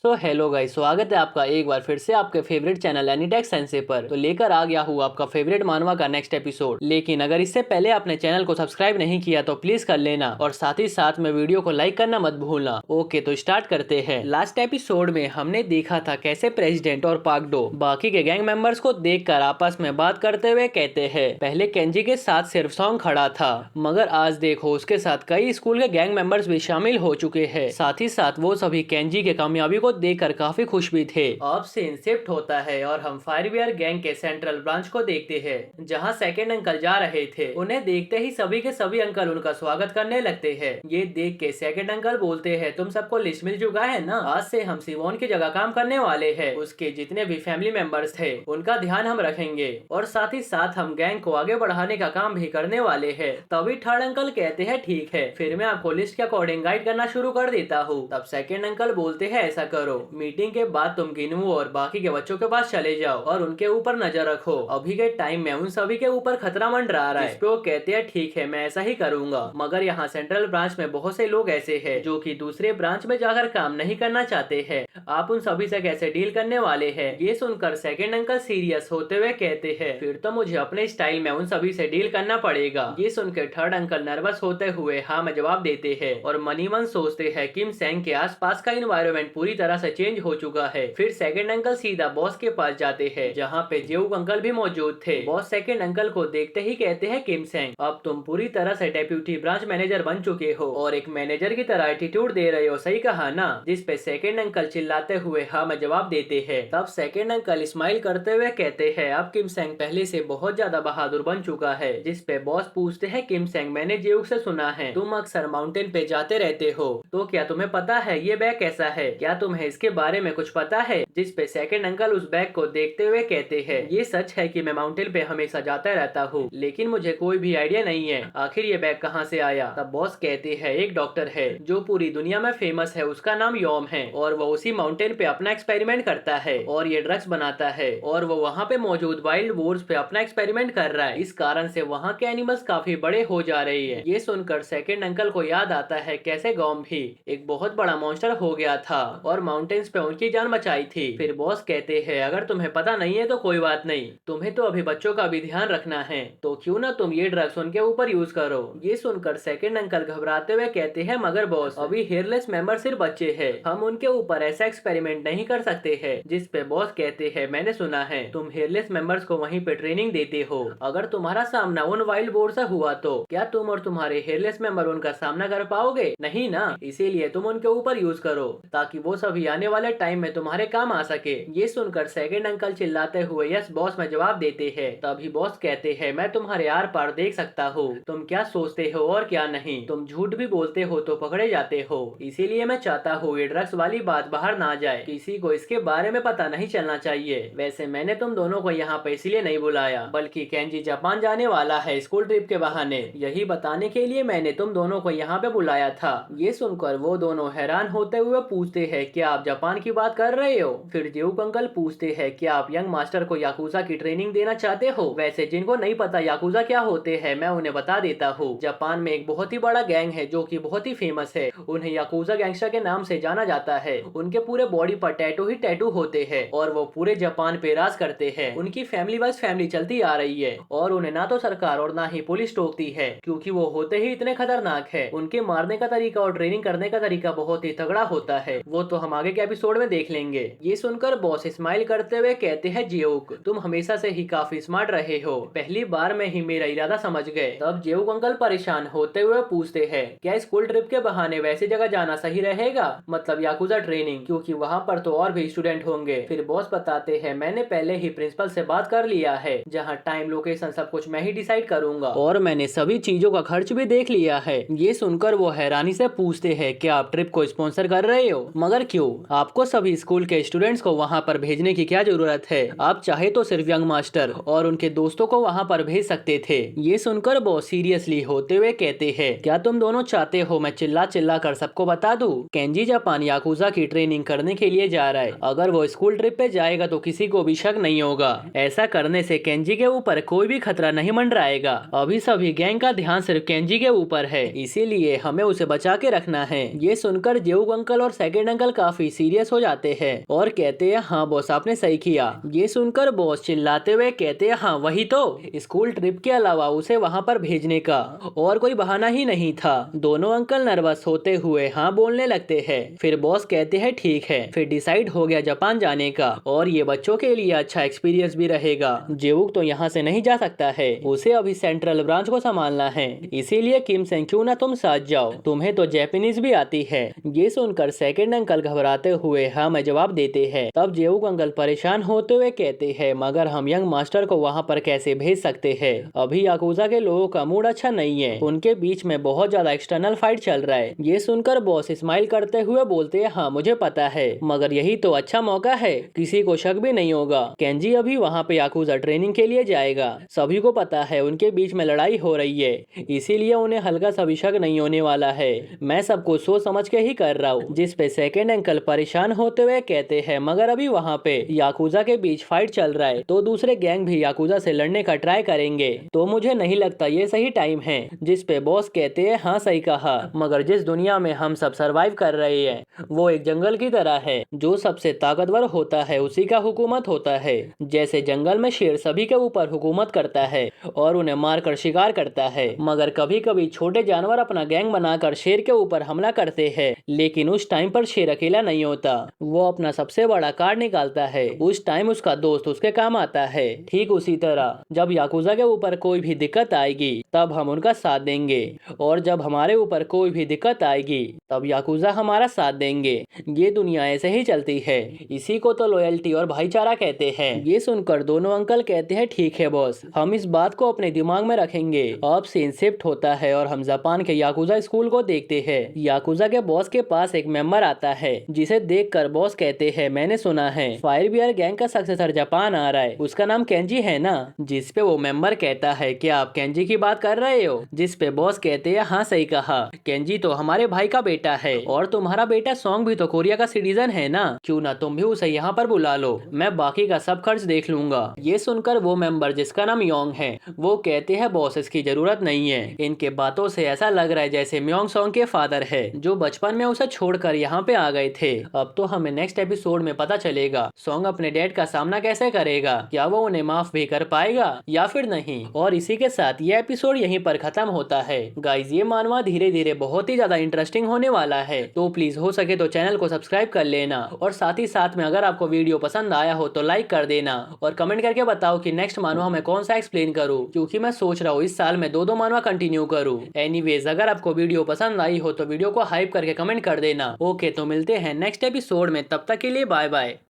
तो hello guys, स्वागत है आपका एक बार फिर से आपके फेवरेट चैनल एनीटेक सेंसे पर। तो लेकर आ गया हूँ आपका फेवरेट मानवा का नेक्स्ट एपिसोड। लेकिन अगर इससे पहले आपने चैनल को सब्सक्राइब नहीं किया तो प्लीज कर लेना और साथ ही साथ में वीडियो को लाइक करना मत भूलना। ओके, तो स्टार्ट करते हैं। लास्ट एपिसोड में हमने देखा था कैसे प्रेसिडेंट और पागडो बाकी के गैंग मेंबर्स को देखकर आपस में बात करते हुए कहते हैं पहले केंजी के साथ सिर्फ सॉन्ग खड़ा था, मगर आज देखो उसके साथ कई स्कूल के गैंग मेंबर्स भी शामिल हो चुके हैं। साथ ही साथ वो सभी केंजी के कामयाबी को देखकर काफी खुश भी थे। अब सीन शिफ्ट होता है और हम फायरवेयर गैंग के सेंट्रल ब्रांच को देखते हैं, जहां सेकंड अंकल जा रहे थे। उन्हें देखते ही सभी के सभी अंकल उनका स्वागत करने लगते हैं। ये देख के सेकंड अंकल बोलते हैं, तुम सबको लिस्ट मिल चुका है ना, आज से हम सिवोन की जगह काम करने वाले हैं। उसके जितने भी फैमिली मेंबर्स थे उनका ध्यान हम रखेंगे और साथ ही साथ हम गैंग को आगे बढ़ाने का काम भी करने वाले हैं। तभी थर्ड अंकल कहते हैं ठीक है, फिर मैं आपको लिस्ट के अकॉर्डिंग गाइड करना शुरू कर देता हूँ। तब सेकंड अंकल बोलते हैं ऐसा करो, मीटिंग के बाद तुम गिनवू और बाकी के बच्चों के पास चले जाओ और उनके ऊपर नजर रखो। अभी के टाइम में उन सभी के ऊपर खतरा मंडरा रहा है। इस पे वो कहते हैं ठीक है, मैं ऐसा ही करूंगा। मगर यहाँ सेंट्रल ब्रांच में बहुत से लोग ऐसे हैं जो कि दूसरे ब्रांच में जाकर काम नहीं करना चाहते हैं। आप उन सभी से कैसे डील करने वाले हैं? ये सुनकर सेकंड अंकल सीरियस होते हुए कहते हैं फिर तो मुझे अपने स्टाइल में उन सभी से डील करना पड़ेगा। ये सुनकर थर्ड अंकल नर्वस होते हुए हाँ में जवाब देते हैं और मनी मन सोचते हैं किम सेंग के आसपास का एनवायरनमेंट पूरी तरह से चेंज हो चुका है। फिर सेकंड अंकल सीधा बॉस के पास जाते हैं, जहाँ पे जेऊक अंकल भी मौजूद थे। बॉस सेकंड अंकल को देखते ही कहते हैं किम सेंग, अब तुम पूरी तरह से डेप्यूटी ब्रांच मैनेजर बन चुके हो और एक मैनेजर की तरह एटीट्यूड दे रहे हो, सही कहा ना? जिस पे सेकंड अंकल चिल्लाते हुए हाँ में जवाब देते हैं। तब सेकंड अंकल स्माइल करते हुए कहते हैं अब किम सेंग पहले से बहुत ज्यादा बहादुर बन चुका है। जिस पे बॉस पूछते हैं किम सेंग, मैंने जेऊक से सुना है तुम अक्सर माउंटेन पे जाते रहते हो, तो क्या तुम्हें पता है ये बैग कैसा है? क्या तुम्हें इसके बारे में कुछ पता है? जिस पे सेकंड अंकल उस बैग को देखते हुए कहते हैं ये सच है कि मैं माउंटेन पे हमेशा जाता रहता हूँ, लेकिन मुझे कोई भी आइडिया नहीं है आखिर ये बैग कहाँ से आया। तब बॉस कहते हैं एक डॉक्टर है जो पूरी दुनिया में फेमस है, उसका नाम योम है और वो उसी माउंटेन पे अपना एक्सपेरिमेंट करता है और ये ड्रग्स बनाता है और वो वहाँ पे मौजूद वाइल्ड बोर्स पे अपना एक्सपेरिमेंट कर रहा है। इस कारण से वहाँ के एनिमल्स काफी बड़े हो जा रहे हैं। ये सुनकर सेकंड अंकल को याद आता है कैसे गॉम भी एक बहुत बड़ा मॉन्स्टर हो गया था और माउंटेन्स पे उनकी जान बचाई थी। फिर बॉस कहते हैं अगर तुम्हें पता नहीं है तो कोई बात नहीं, तुम्हें तो अभी बच्चों का भी ध्यान रखना है, तो क्यों ना तुम ये ड्रग्स उनके ऊपर यूज करो। ये सुनकर सेकंड अंकल घबराते हुए कहते हैं मगर बॉस अभी हेयरलेस मेंबर सिर्फ बच्चे हैं, हम उनके ऊपर ऐसा एक्सपेरिमेंट नहीं कर सकते हैं। जिस पे बॉस कहते हैं मैंने सुना है तुम हेयरलेस मेंबर्स को वहीं पे ट्रेनिंग देते हो, अगर तुम्हारा सामना उन वाइल्ड बोर से हुआ तो क्या तुम और तुम्हारे हेयरलेस मेंबर उनका सामना कर पाओगे? नहीं ना, इसीलिए तुम उनके ऊपर यूज करो ताकि वो सभी आने वाले टाइम में तुम्हारे काम आ सके। ये सुनकर सेकंड अंकल चिल्लाते हुए यस बॉस में जवाब देते हैं। तभी बॉस कहते हैं मैं तुम्हारे आर पार देख सकता हूँ, तुम क्या सोचते हो और क्या नहीं, तुम झूठ भी बोलते हो तो पकड़े जाते हो, इसीलिए मैं चाहता हूँ ये ड्रग्स वाली बात बाहर ना जाए, किसी को इसके बारे में पता नहीं चलना चाहिए। वैसे मैंने तुम दोनों को यहाँ पे इसलिए नहीं बुलाया, बल्कि केंजी जापान जाने वाला है स्कूल ट्रिप के बहाने, यही बताने के लिए मैंने तुम दोनों को यहाँ पे बुलाया था। ये सुनकर वो दोनों हैरान होते हुए पूछते हैं क्या आप जापान की बात कर रहे हो? फिर जेऊक अंकल पूछते हैं क्या आप यंग मास्टर को याकुजा की ट्रेनिंग देना चाहते हो? वैसे जिनको नहीं पता याकुजा क्या होते हैं मैं उन्हें बता देता हूँ। जापान में एक बहुत ही बड़ा गैंग है जो कि बहुत ही फेमस है, उन्हें याकुजा गैंगस्टर के नाम से जाना जाता है। उनके पूरे बॉडी पर टैटू ही टैटू होते हैं और वो पूरे जापान पे राज करते हैं। उनकी फैमिली वाइज फैमिली चलती आ रही है और उन्हें ना तो सरकार और ना ही पुलिस टोकती है, क्योंकि वो होते ही इतने खतरनाक है। उनके मारने का तरीका और ट्रेनिंग करने का तरीका बहुत ही तगड़ा होता है, वो तो हम आगे के एपिसोड में देख लेंगे। ये सुनकर बॉस स्माइल करते हुए कहते हैं जेऊक तुम हमेशा से ही काफी स्मार्ट रहे हो, पहली बार में ही मेरा इरादा समझ गए। तब जेऊक अंकल परेशान होते हुए पूछते हैं क्या स्कूल ट्रिप के बहाने वैसी जगह जाना सही रहेगा, मतलब याकुजा ट्रेनिंग, क्योंकि वहाँ पर तो और भी स्टूडेंट होंगे। फिर बॉस बताते हैं मैंने पहले ही प्रिंसिपल से बात कर लिया है, जहाँ टाइम लोकेशन सब कुछ मैं ही डिसाइड करूंगा और मैंने सभी चीजों का खर्च भी देख लिया है। ये सुनकर वो हैरानी से पूछते हैं क्या आप ट्रिप को स्पॉन्सर कर रहे हो? मगर क्यों, आपको सभी स्कूल के स्टूडेंट्स को वहाँ पर भेजने की क्या जरूरत है? आप चाहे तो सिर्फ यंग मास्टर और उनके दोस्तों को वहाँ पर भेज सकते थे। ये सुनकर बॉस सीरियसली होते हुए कहते हैं क्या तुम दोनों चाहते हो मैं चिल्ला चिल्ला कर सबको बता दूं? केंजी जापान याकुजा की ट्रेनिंग करने के लिए जा रहा है, अगर वो स्कूल ट्रिप पे जाएगा तो किसी को भी शक नहीं होगा। ऐसा करने से केंजी के ऊपर कोई भी खतरा नहीं मंडराएगा। अभी सभी गैंग का ध्यान सिर्फ केंजी के ऊपर है, इसीलिए हमें उसे बचा के रखना है। ये सुनकर जेऊक अंकल और सेकंड अंकल काफी सीरियस हो जाते हैं और कहते हैं हाँ बॉस आपने सही किया। ये सुनकर बॉस चिल्लाते हुए कहते हैं हाँ वही तो, स्कूल ट्रिप के अलावा उसे वहाँ पर भेजने का और कोई बहाना ही नहीं था। दोनों अंकल नर्वस होते हुए हाँ बोलने लगते हैं। फिर बॉस कहते हैं ठीक है, फिर डिसाइड हो गया जापान जाने का और ये बच्चों के लिए अच्छा एक्सपीरियंस भी रहेगा। जेवुक तो यहाँ से नहीं जा सकता है, उसे अभी सेंट्रल ब्रांच को संभालना है, इसीलिए किम से क्यों ना तुम साथ जाओ, तुम्हें तो जापानीज भी आती है। ये सुनकर सेकंड अंकल घबराते हुए हाँ में जवाब देते हैं। तब जेवुक अंकल परेशान होते हुए कहते हैं मगर हम यंग मास्टर को वहाँ पर कैसे भेज सकते हैं, अभी याकुजा के लोगों का मूड अच्छा नहीं है, उनके बीच में बहुत ज्यादा एक्सटर्नल फाइट चल रहा है। ये सुनकर बॉस स्माइल करते हुए बोलते हैं हाँ मुझे पता है, मगर यही तो अच्छा मौका है, किसी को शक भी नहीं होगा। केंजी अभी वहाँ पे याकुजा ट्रेनिंग के लिए जाएगा, सभी को पता है उनके बीच में लड़ाई हो रही है, इसीलिए उन्हें हल्का सा भी शक नहीं होने वाला है। मैं सबको सोच समझ के ही कर रहा हूँ। जिस पे सेकंड अंकल परेशान होते हुए कहते हैं मगर अभी वहाँ पे याकुजा के बीच फाइट चल रहा है, तो दूसरे गैंग भी याकुजा से लड़ने का ट्राई करेंगे, तो मुझे नहीं लगता ये सही टाइम है। जिस पे बॉस कहते हैं हाँ सही कहा, मगर जिस दुनिया में हम सब सरवाइव कर रहे हैं वो एक जंगल की तरह है, जो सबसे ताकतवर होता है उसी का हुकूमत होता है। जैसे जंगल में शेर सभी के ऊपर हुकूमत करता है और उन्हें मारकर शिकार करता है, मगर कभी कभी छोटे जानवर अपना गैंग बनाकर शेर के ऊपर हमला करते हैं, लेकिन उस टाइम पर शेर अकेला नहीं होता, वो अपना सबसे बड़ा कार्ड निकालता है, उस टाइम उसका दोस्त उसके काम आता है। ठीक उसी तरह जब याकुजा के ऊपर कोई भी दिक्कत आएगी तब हम उनका साथ देंगे, और जब हमारे ऊपर कोई भी दिक्कत आएगी तब याकुजा हमारा साथ देंगे। ये दुनिया ऐसे ही चलती है, इसी को तो लॉयल्टी और भाईचारा कहते हैं। ये सुनकर दोनों अंकल कहते हैं ठीक है बॉस, हम इस बात को अपने दिमाग में रखेंगे। अब सीन शिफ्ट होता है और हम जापान के याकुजा स्कूल को देखते हैं। याकुजा के बॉस के पास एक मेंबर आता है, जिसे देखकर बॉस कहते हैं मैंने सुना है फायर बियर गैंग का सक्सेसर जापान आ रहा है, उसका नाम केंजी है ना। जिस पे वो मेंबर कहता है क्या आप केंजी की बात कर रहे हो। जिस पे बॉस कहते हैं हाँ सही कहा, केंजी तो हमारे भाई का बेटा है, और तुम्हारा बेटा सॉन्ग भी तो कोरिया का सिटीजन है ना, क्यों ना तुम भी उसे यहाँ पर बुला लो, मैं बाकी का सब खर्च देख लूंगा। ये सुनकर वो मेंबर जिसका नाम योंग है वो कहते हैं बॉस इसकी जरूरत नहीं है, इनके बातों से ऐसा लग रहा है जैसे म्योंग सॉन्ग के फादर है जो बचपन में उसे छोड़कर यहाँ पे आ गए थे। अब तो हमें नेक्स्ट एपिसोड में पता चलेगा सॉन्ग अपने डैड का सामना कैसे करेगा, क्या वो उन्हें माफ भी कर पाएगा या फिर नहीं। और इसी के साथ ये एपिसोड यहीं पर खत्म होता है। गाइज ये मानवा धीरे धीरे बहुत ही ज्यादा इंटरेस्टिंग होने वाला है, तो प्लीज हो सके तो चैनल को सब्सक्राइब कर लेना, और साथ ही साथ में अगर आपको वीडियो पसंद आया हो तो लाइक कर देना, और कमेंट करके बताओ कि नेक्स्ट मानवा मैं कौन सा एक्सप्लेन करूँ, क्योंकि मैं सोच रहा हूँ इस साल में दो मानवा कंटिन्यू करूँ। एनीवेज अगर आपको वीडियो पसंद आई हो तो वीडियो को हाइप करके कमेंट कर देना। ओके तो मिलते हैं नेक्स्ट एपिसोड में, तब तक के लिए बाय बाय।